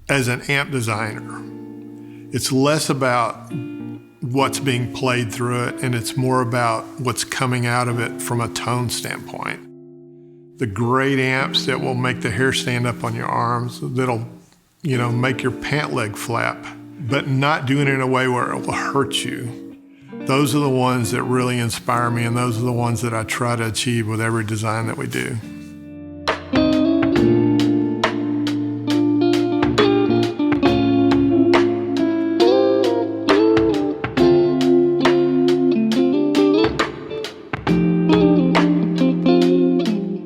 as an amp designer, it's less about what's being played through it, and it's more about what's coming out of it from a tone standpoint. The great amps that will make the hair stand up on your arms, that'll, make your pant leg flap, but not doing it in a way where it will hurt you. Those are the ones that really inspire me, and those are the ones that I try to achieve with every design that we do.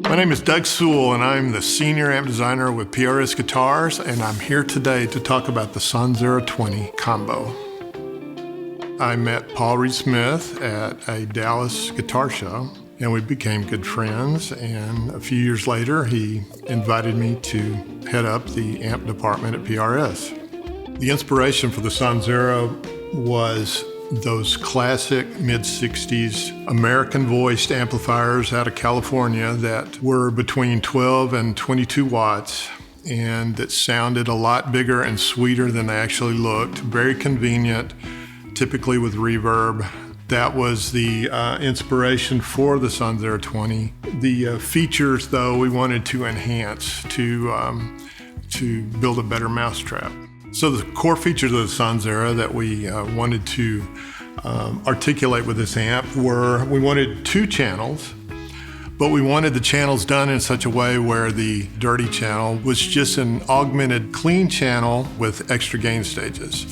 My name is Doug Sewell, and I'm the Senior Amp Designer with PRS Guitars, and I'm here today to talk about the Sonzera 20 combo. I met Paul Reed Smith at a Dallas guitar show, and we became good friends, and a few years later he invited me to head up the amp department at PRS. The inspiration for the Sonzera was those classic mid-60s American-voiced amplifiers out of California that were between 12 and 22 watts and that sounded a lot bigger and sweeter than they actually looked. Very convenient, typically with reverb. That was the inspiration for the Sonzera 20. The features, though, we wanted to enhance to build a better mousetrap. So the core features of the Sonzera that we wanted to articulate with this amp were, we wanted 2 channels, but we wanted the channels done in such a way where the dirty channel was just an augmented clean channel with extra gain stages.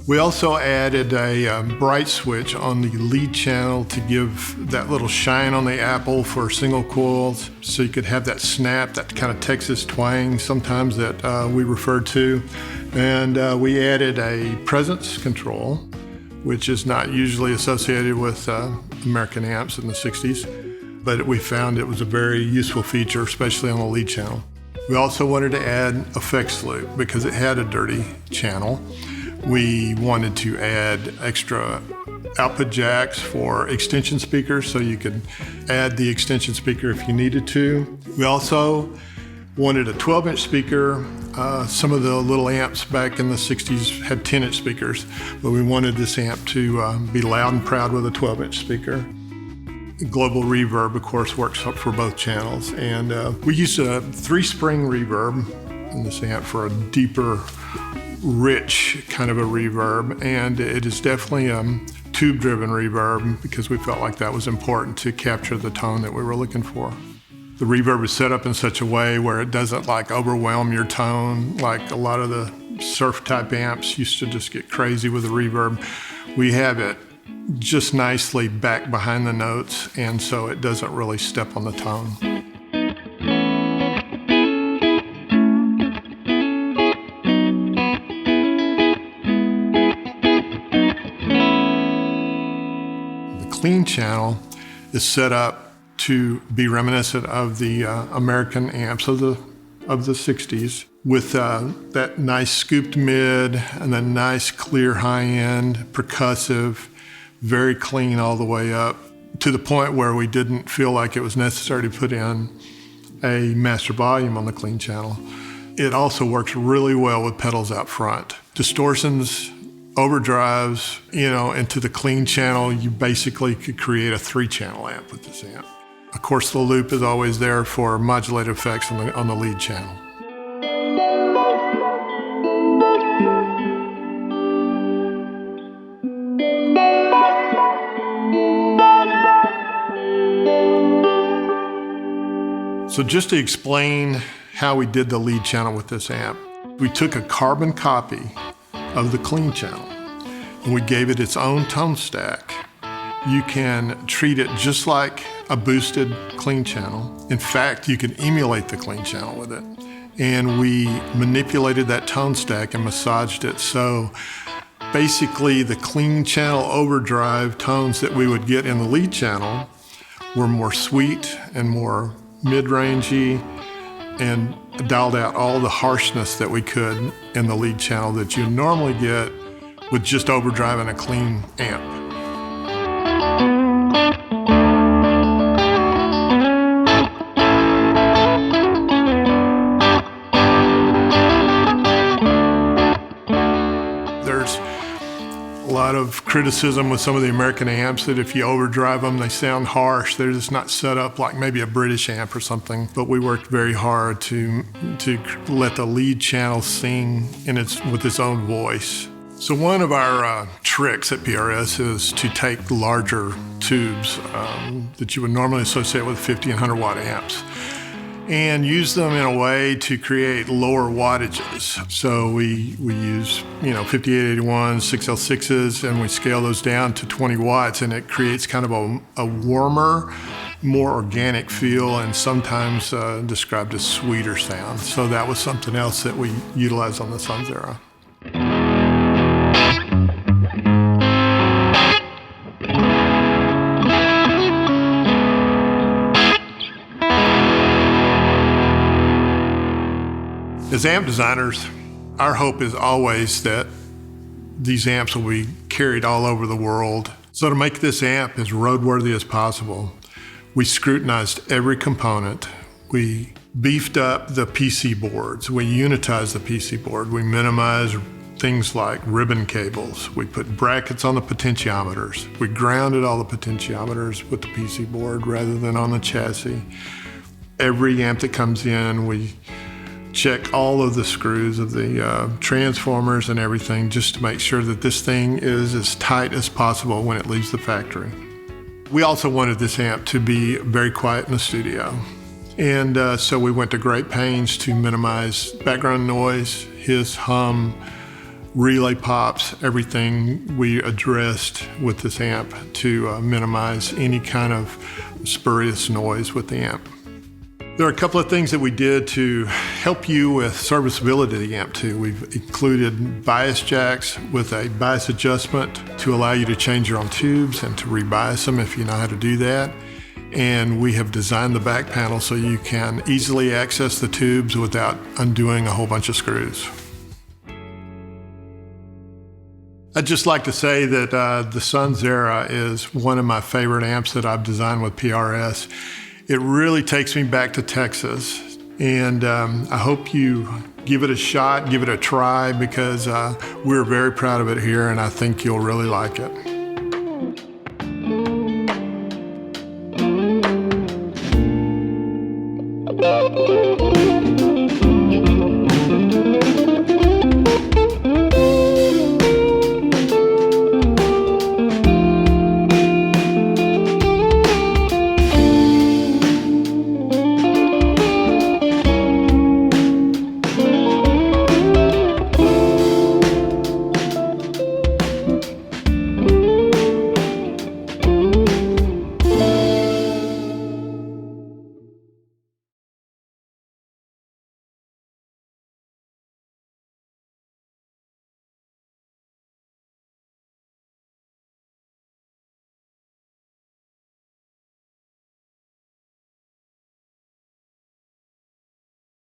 We also added a bright switch on the lead channel to give that little shine on the apple for single coils, so you could have that snap, that kind of Texas twang sometimes that we refer to. And we added a presence control, which is not usually associated with American amps in the 60s, but we found it was a very useful feature, especially on the lead channel. We also wanted to add effects loop because it had a dirty channel. We wanted to add extra output jacks for extension speakers, so you could add the extension speaker if you needed to. We also wanted a 12-inch speaker. Some of the little amps back in the 60s had 10-inch speakers, but we wanted this amp to be loud and proud with a 12-inch speaker. Global reverb, of course, works for both channels, and we used a 3-spring reverb in this amp for a deeper, rich kind of a reverb, and it is definitely tube-driven reverb because we felt like that was important to capture the tone that we were looking for. The reverb is set up in such a way where it doesn't overwhelm your tone like a lot of the surf type amps used to just get crazy with the reverb. We have it just nicely back behind the notes, and so it doesn't really step on the tone. Clean channel is set up to be reminiscent of the American amps of the 60s, with that nice scooped mid and the nice clear high end, percussive, very clean all the way up, to the point where we didn't feel like it was necessary to put in a master volume on the clean channel. It also works really well with pedals out front. Distortions, overdrives, into the clean channel, you basically could create a 3-channel amp with this amp. Of course, the loop is always there for modulated effects on the lead channel. So just to explain how we did the lead channel with this amp, we took a carbon copy of the clean channel, and we gave it its own tone stack. You can treat it just like a boosted clean channel. In fact, you can emulate the clean channel with it. And we manipulated that tone stack and massaged it. So basically the clean channel overdrive tones that we would get in the lead channel were more sweet and more mid-rangey, and dialed out all the harshness that we could in the lead channel that you normally get with just overdriving a clean amp. lot of criticism with some of the American amps that if you overdrive them, they sound harsh. They're just not set up like maybe a British amp or something. But we worked very hard to let the lead channel sing with its own voice. So one of our tricks at PRS is to take larger tubes that you would normally associate with 50 and 100 watt amps and use them in a way to create lower wattages. So we use 5881 6L6s, and we scale those down to 20 watts, and it creates kind of a warmer, more organic feel, and sometimes described as sweeter sound. So that was something else that we utilized on the Sonzera. As amp designers, our hope is always that these amps will be carried all over the world. So to make this amp as roadworthy as possible, we scrutinized every component. We beefed up the PC boards. We unitized the PC board. We minimized things like ribbon cables. We put brackets on the potentiometers. We grounded all the potentiometers with the PC board rather than on the chassis. Every amp that comes in, we check all of the screws of the transformers and everything just to make sure that this thing is as tight as possible when it leaves the factory. We also wanted this amp to be very quiet in the studio. And so we went to great pains to minimize background noise, hiss, hum, relay pops, everything we addressed with this amp to minimize any kind of spurious noise with the amp. There are a couple of things that we did to help you with serviceability of the amp too. We've included bias jacks with a bias adjustment to allow you to change your own tubes and to rebias them if you know how to do that. And we have designed the back panel so you can easily access the tubes without undoing a whole bunch of screws. I'd just like to say that the Sonzera is one of my favorite amps that I've designed with PRS. It really takes me back to Texas, and I hope you give it a shot, give it a try, because we're very proud of it here, and I think you'll really like it.